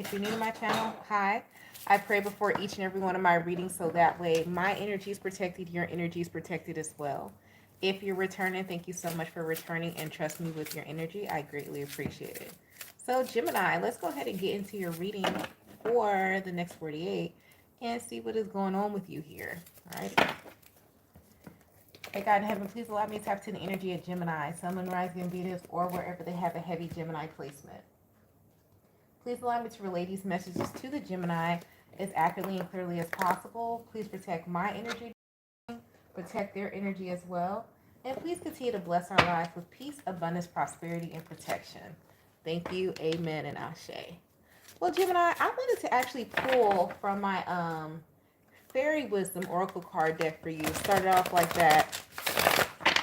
If you're new to my channel, hi. I pray before each and every one of my readings so that way my energy is protected, your energy is protected as well. If you're returning, thank you so much for returning and trust me with your energy. I greatly appreciate it. So, Gemini, let's go ahead and get into your reading for the next 48 and see what is going on with you here. All right. Hey, God in heaven, please allow me to tap to the energy of Gemini, Sun, Moon, Rising, Venus, or wherever they have a heavy Gemini placement. Please allow me to relay these messages to the Gemini as accurately and clearly as possible. Please protect my energy, protect their energy as well. And please continue to bless our lives with peace, abundance, prosperity, and protection. Thank you. Amen and Ashe. Well, Gemini, I wanted to actually pull from my Fairy Wisdom Oracle card deck for you. Started off like that.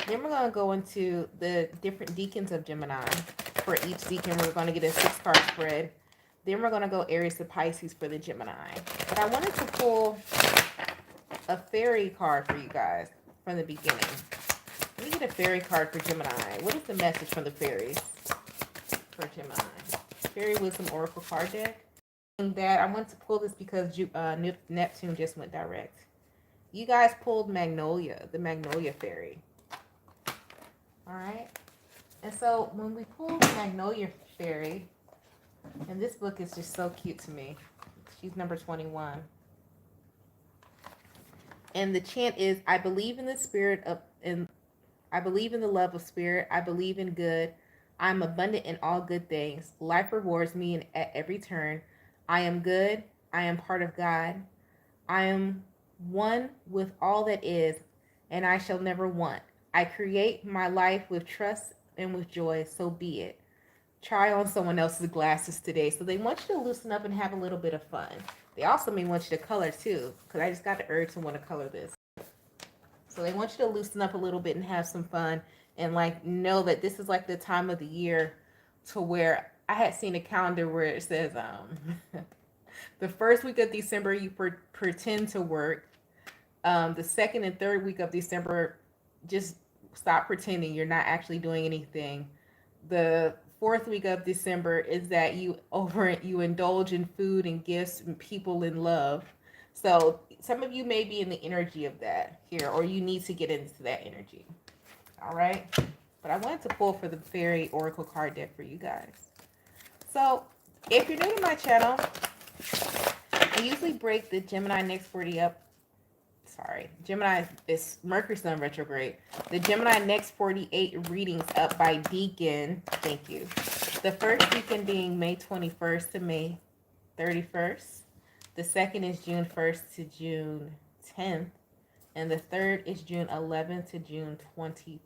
Then we're going to go into the different deacons of Gemini. For each deacon, we're going to get a 6-card spread. Then we're going to go Aries to Pisces for the Gemini. But I wanted to pull a fairy card for you guys from the beginning. Let me get a fairy card for Gemini. What is the message from the fairies for Gemini? Fairy Wisdom Oracle card deck. And that I wanted to pull this because Neptune just went direct. You guys pulled Magnolia, the Magnolia fairy. All right. And so when we pulled the Magnolia fairy, and this book is just so cute to me. She's number 21. And the chant is, I believe in the spirit of, and I believe in the love of spirit. I believe in good. I'm abundant in all good things. Life rewards me at every turn. I am good. I am part of God. I am one with all that is, and I shall never want. I create my life with trust and with joy, so be it. Try on someone else's glasses today. So they want you to loosen up and have a little bit of fun. They also may want you to color too, because I just got the urge to want to color this. So they want you to loosen up a little bit and have some fun, and like know that this is like the time of the year to where I had seen a calendar where it says the first week of December you pretend to work. The second and third week of December, just stop pretending, you're not actually doing anything. The fourth week of December is that you indulge in food and gifts and people in love. So some of you may be in the energy of that here, or you need to get into that energy. All right. But I wanted to pull for the Fairy Oracle card deck for you guys. So if you're new to my channel, I usually break the Gemini next 40 up. Sorry, Gemini is Mercury Sun retrograde. The Gemini next 48 readings up by deacon. Thank you. The first deacon being May 21st to May 31st. The second is June 1st to June 10th. And the third is June 11th to June 21st.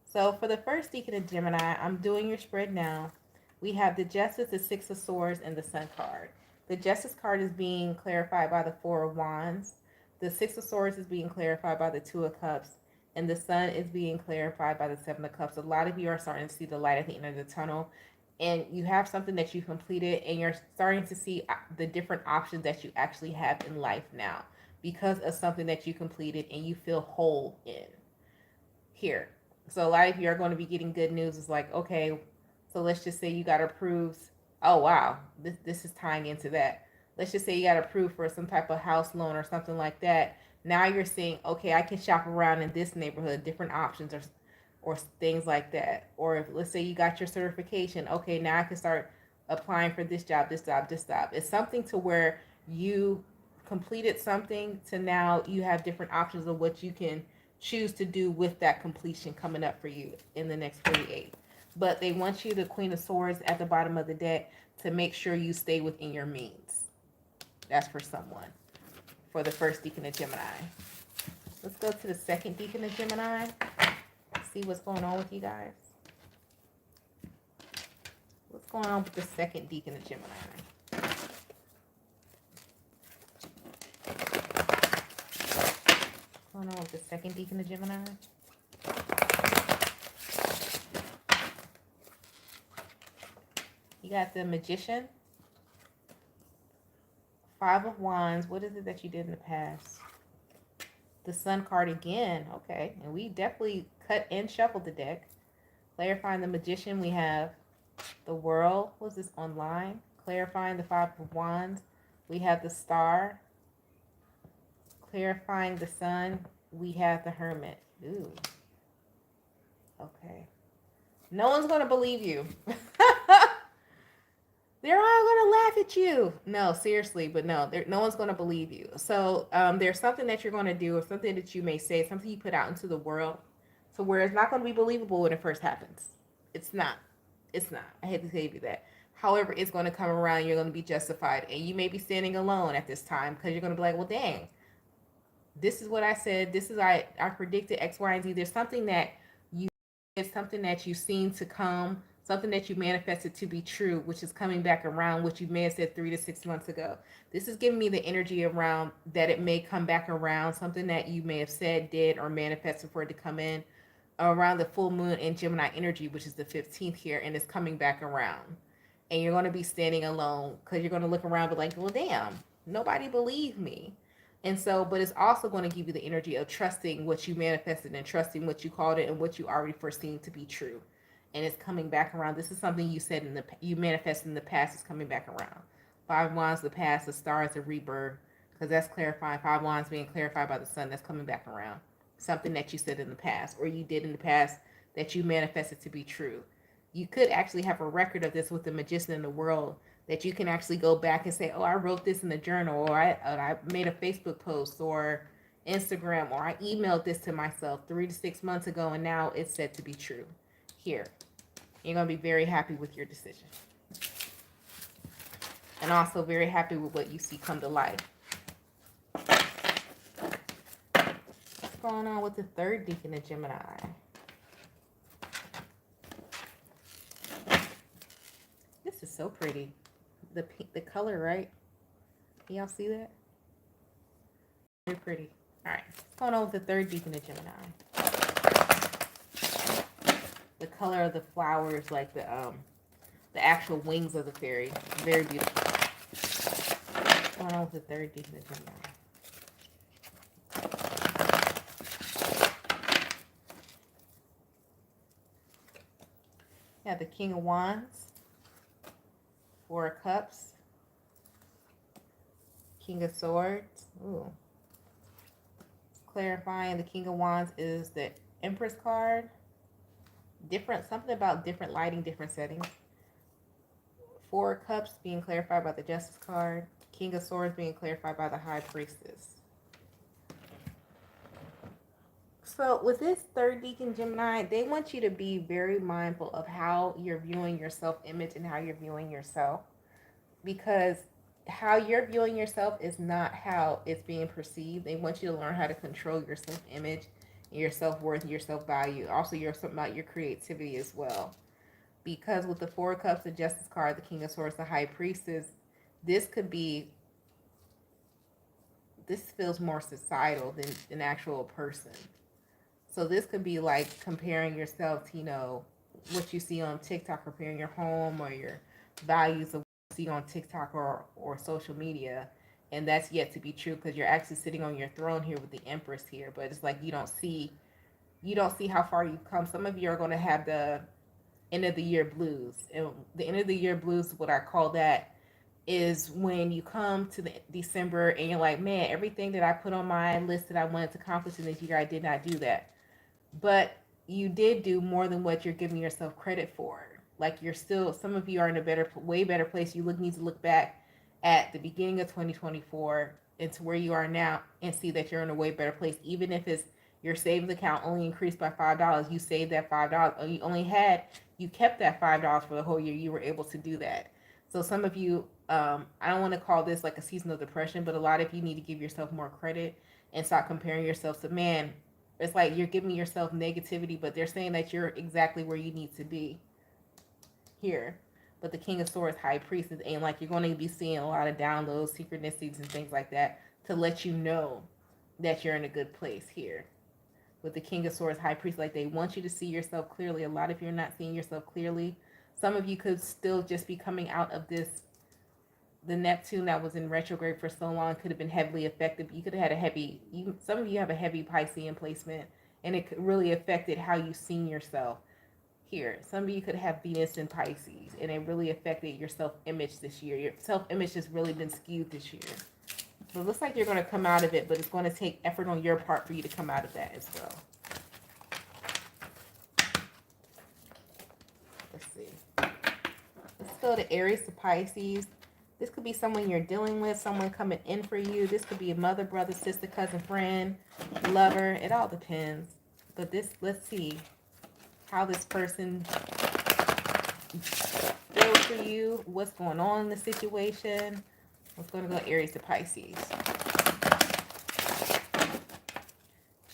So for the first deacon of Gemini, I'm doing your spread now. We have the Justice, the Six of Swords, and the Sun card. The Justice card is being clarified by the Four of Wands. The Six of Swords is being clarified by the Two of Cups. And the Sun is being clarified by the Seven of Cups. A lot of you are starting to see the light at the end of the tunnel. And you have something that you completed, and you're starting to see the different options that you actually have in life now because of something that you completed and you feel whole in here. So a lot of you are going to be getting good news. It's like, okay, so let's just say you got approved. Oh, wow. This is tying into that. Let's just say you got approved for some type of house loan or something like that. Now you're seeing, okay, I can shop around in this neighborhood, different options or things like that. Or if, let's say you got your certification. Okay, now I can start applying for this job, this job, this job. It's something to where you completed something to now you have different options of what you can choose to do with that completion coming up for you in the next 48. But they want you, the Queen of Swords at the bottom of the deck, to make sure you stay within your means. That's for someone. For the first deacon of Gemini. Let's go to the second deacon of Gemini. See what's going on with you guys. What's going on with the second deacon of Gemini? What's going on with the second deacon of Gemini? You got the Magician. Five of Wands. What is it that you did in the past? The Sun card again. Okay. And we definitely cut and shuffled the deck. Clarifying the Magician, we have The World. Was this online? Clarifying the Five of Wands. We have the Star. Clarifying the Sun. We have the Hermit. Ooh. Okay. No one's going to believe you. They're all going to laugh at you. No, seriously, but no, no one's going to believe you. So there's something that you're going to do or something that you may say, something you put out into the world, so where it's not going to be believable when it first happens. It's not. It's not. I hate to tell you that. However, it's going to come around. You're going to be justified. And you may be standing alone at this time because you're going to be like, well, dang, this is what I said. This is I predicted X, Y, and Z. There's something that you it's something that you've seen to come, something that you manifested to be true, which is coming back around, which you may have said 3 to 6 months ago. This is giving me the energy around that it may come back around, something that you may have said, did, or manifested for it to come in around the full moon in Gemini energy, which is the 15th here, and it's coming back around. And you're going to be standing alone because you're going to look around and be like, well, damn, nobody believed me. And so, but it's also going to give you the energy of trusting what you manifested and trusting what you called it and what you already foreseen to be true. And it's coming back around. This is something you said you manifested in the past is coming back around. Five wands, the past, the star is a rebirth, because that's clarifying. Five wands being clarified by the sun, that's coming back around. Something that you said in the past or you did in the past that you manifested to be true. You could actually have a record of this with the magician in the world, that you can actually go back and say, oh, I wrote this in the journal, or I made a Facebook post or Instagram, or I emailed this to myself 3 to 6 months ago, and now it's said to be true. Here, you're going to be very happy with your decision. And also very happy with what you see come to life. What's going on with the third deacon of Gemini? This is so pretty. The color, right? Can y'all see that? Very pretty. All right. What's going on with the third deacon of Gemini? The color of the flowers, like the actual wings of the fairy. Very beautiful. What's going on with the third deacon of Gemini? Yeah, the King of Wands. Four of Cups. King of Swords. Ooh. Clarifying the King of Wands is the Empress card. Something about different lighting, different settings. Four of Cups being clarified by the Justice card. King of Swords being clarified by the High Priestess. So with this third deacon Gemini, they want you to be very mindful of how you're viewing your self-image and how you're viewing yourself. Because how you're viewing yourself is not how it's being perceived. They want you to learn how to control your self-image, your self-worth, your self-value. Also, something about your creativity as well. Because with the Four of Cups, the Justice card, the King of Swords, the High Priestess, this feels more societal than an actual person. So this could be like comparing yourself to, what you see on TikTok, comparing your home or your values of what you see on TikTok or social media. And that's yet to be true because you're actually sitting on your throne here with the Empress here. But it's like you don't see how far you've come. Some of you are going to have the end of the year blues. And the end of the year blues, what I call that, is when you come to the December and you're like, man, everything that I put on my list that I wanted to accomplish in this year, I did not do that. But you did do more than what you're giving yourself credit for. Like some of you are in a way better place. You need to look back at the beginning of 2024 and to where you are now and see that you're in a way better place. Even if it's your savings account only increased by $5, you saved that $5. You kept that $5 for the whole year. You were able to do that. So some of you, I don't want to call this like a season of depression, but a lot of you need to give yourself more credit and stop comparing yourself to, man, it's like you're giving yourself negativity, but they're saying that you're exactly where you need to be here. But the King of Swords, High Priestess, and like you're going to be seeing a lot of downloads, synchronicities, and things like that to let you know that you're in a good place here. With the King of Swords, High Priest, like they want you to see yourself clearly. A lot of you are not seeing yourself clearly. Some of you could still just be coming out of this. The Neptune that was in retrograde for so long could have been heavily affected. You could have had some of you have a heavy Piscean placement, and it really affected how you seen yourself. here. Some of you could have Venus in Pisces, and it really affected your self-image this year. Your self-image has really been skewed this year. So it looks like you're going to come out of it, but it's going to take effort on your part for you to come out of that as well. Let's see. Let's go to Aries to Pisces. This could be someone you're dealing with, someone coming in for you. This could be a mother, brother, sister, cousin, friend, lover. It all depends. But this, let's see how this person feels for you. What's going on in the situation. Let's go Aries to Pisces.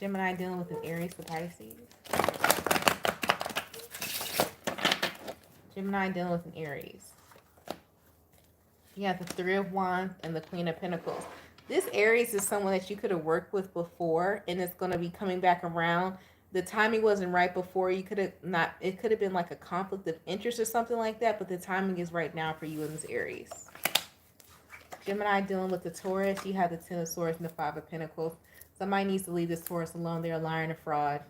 Gemini dealing with an Aries to Pisces. Gemini dealing with an Aries. You have the Three of Wands and the Queen of Pentacles. This Aries is someone that you could have worked with before, and it's going to be coming back around. The timing wasn't right before. You could have not, it could have been like a conflict of interest or something like that, but the timing is right now for you in this Aries. Gemini dealing with the Taurus. You have the Ten of Swords and the Five of Pentacles. Somebody needs to leave this Taurus alone. They're a liar and a fraud.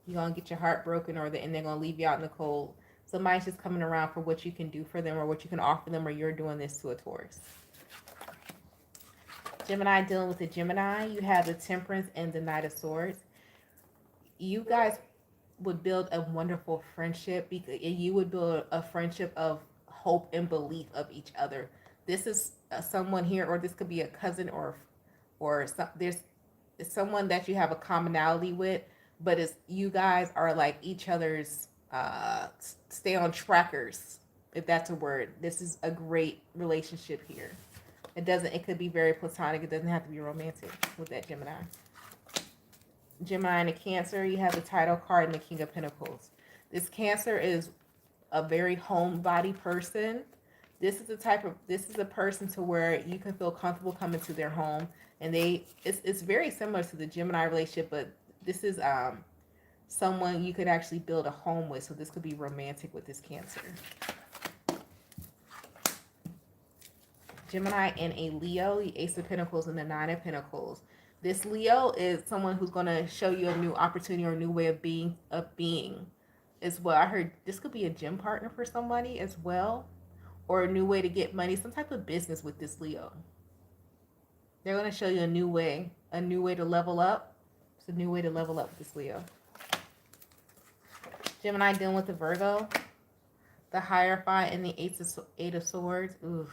You're going to get your heart broken, and they're going to leave you out in the cold. Somebody's just coming around for what you can do for them or what you can offer them, or you're doing this to a Taurus. Gemini dealing with the Gemini. You have the Temperance and the Knight of Swords. You guys would build a wonderful friendship, because you would build a friendship of hope and belief of each other. This is someone here, or this could be a cousin, or there's someone that you have a commonality with, but it's, you guys are like each other's stay on trackers, if that's a word. This is a great relationship here. It could be very platonic. It doesn't have to be romantic with that Gemini. Gemini and a Cancer, you have the Title card and the King of Pentacles. This Cancer is a very homebody person. This is a person to where you can feel comfortable coming to their home, and it's very similar to the Gemini relationship, but this is someone you could actually build a home with. So this could be romantic with this Cancer. Gemini and a Leo, the Ace of Pentacles and the Nine of Pentacles. This Leo is someone who's going to show you a new opportunity or a new way of being as well. I heard this could be a gym partner for somebody as well, or a new way to get money, some type of business with this Leo. They're going to show you a new way to level up. It's a new way to level up with this Leo. Gemini dealing with the Virgo, the Hierophant and the Eight of Swords. Oof.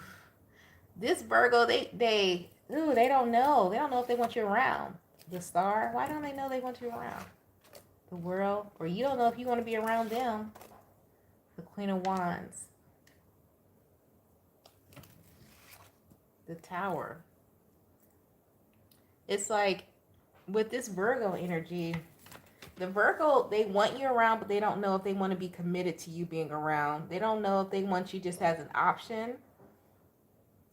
This Virgo, they don't know. They don't know if they want you around. The Star, why don't they know they want you around? The World, or you don't know if you want to be around them. The Queen of Wands. The Tower. It's like, with this Virgo energy, the Virgo, they want you around, but they don't know if they want to be committed to you being around. They don't know if they want you just as an option.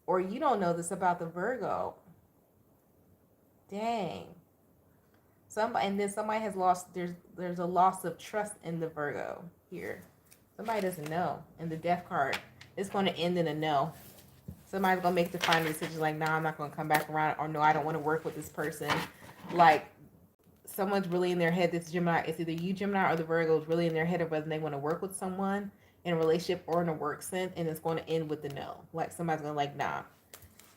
Or you don't know this about the Virgo. Dang. And then somebody has lost, there's a loss of trust in the Virgo here. Somebody doesn't know. And the Death card, it's going to end in a no. Somebody's going to make the final decision like, nah, I'm not going to come back around, or no, I don't want to work with this person. Like, someone's really in their head, this Gemini, it's either you, Gemini, or the Virgo is really in their head of whether they want to work with someone in a relationship or in a work sense, and it's going to end with the no. Like, somebody's going to like, nah,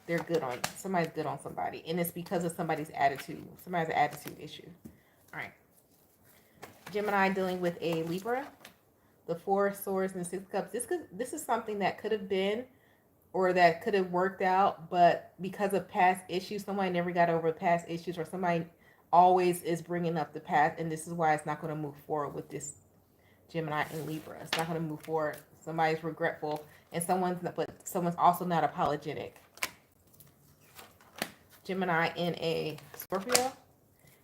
they're good on, somebody's good on somebody. And it's because of somebody's attitude. Somebody's an attitude issue. All right. Gemini dealing with a Libra, the Four of Swords and the Six of Cups. This is something that could have been, or that could have worked out, but because of past issues, somebody never got over past issues, or somebody always is bringing up the past, and this is why it's not going to move forward with this Gemini and Libra. It's not going to move forward. Somebody's regretful, and someone's also not apologetic. Gemini and a Scorpio.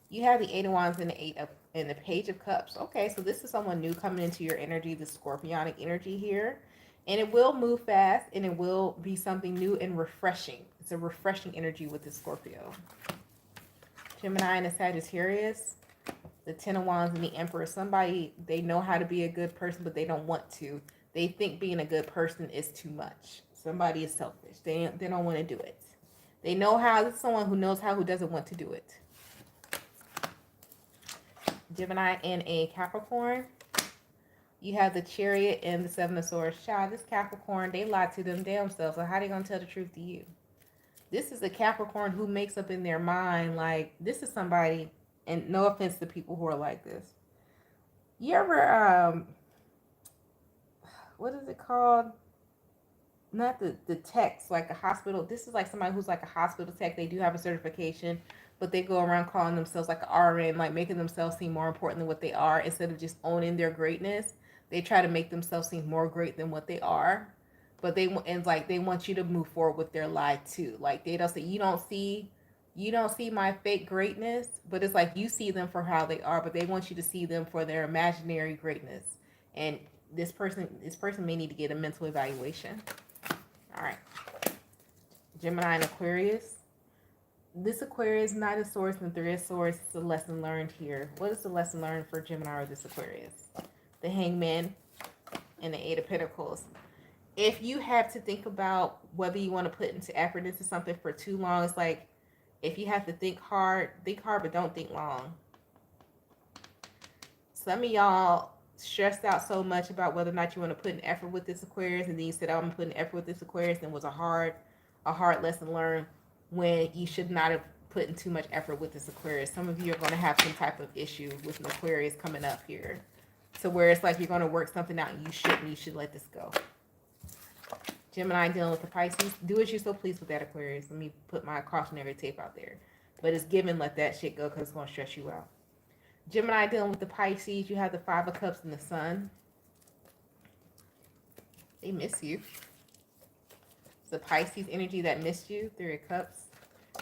You have the Eight of Wands and the Page of Cups. Okay, so this is someone new coming into your energy, the Scorpionic energy here. And it will move fast, and it will be something new and refreshing. It's a refreshing energy with the Scorpio. Gemini and a Sagittarius, the Ten of Wands and the Emperor. Somebody, they know how to be a good person, but they don't want to. They think being a good person is too much. Somebody is selfish. They don't want to do it. They know how. This is someone who knows how, who doesn't want to do it. Gemini and a Capricorn. You have the Chariot and the Seven of Swords. Child, this Capricorn, they lie to them damn selves. So how they gonna tell the truth to you? This is a Capricorn who makes up in their mind, like, this is somebody, and no offense to people who are like this. You ever, what is it called? Not the techs, like a hospital. This is like somebody who's like a hospital tech. They do have a certification, but they go around calling themselves like an RN, like making themselves seem more important than what they are instead of just owning their greatness. They try to make themselves seem more great than what they are, but they want you to move forward with their lie too. Like they don't say you don't see my fake greatness, but it's like you see them for how they are, but they want you to see them for their imaginary greatness. And this person may need to get a mental evaluation. All right. Gemini and Aquarius. This Aquarius, Knight of Swords and Three of Swords, is the lesson learned here. What is the lesson learned for Gemini or this Aquarius? The Hangman and the Eight of Pentacles. If you have to think about whether you want to put into effort into something for too long, it's like if you have to think hard, but don't think long. Some of y'all stressed out so much about whether or not you want to put an effort with this Aquarius, and then you said, oh, I'm putting effort with this Aquarius, and it was a hard lesson learned when you should not have put in too much effort with this Aquarius. Some of you are going to have some type of issue with an Aquarius coming up here. So where it's like you're going to work something out and you should let this go. Gemini dealing with the Pisces. Do as you so please with that Aquarius. Let me put my cautionary tape out there. But it's given, let that shit go because it's going to stress you out. Gemini dealing with the Pisces. You have the Five of Cups and the Sun. They miss you. It's the Pisces energy that missed you. Three of Cups.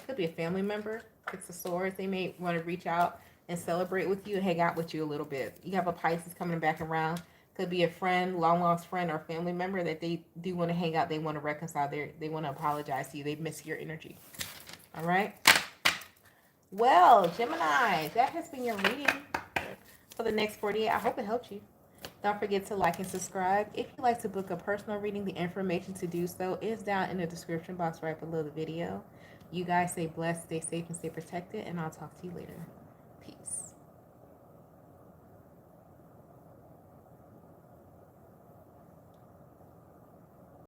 Could be a family member. Six of Swords. They may want to reach out and celebrate with you and hang out with you a little bit. You have a Pisces coming back around. Could be a friend, long lost friend or family member that they do want to hang out. They want to reconcile. They want to apologize to you. They miss your energy. All right. Well, Gemini, that has been your reading for the next 48. I hope it helped you. Don't forget to like and subscribe. If you'd like to book a personal reading, the information to do so is down in the description box right below the video. You guys stay blessed, stay safe, and stay protected, and I'll talk to you later.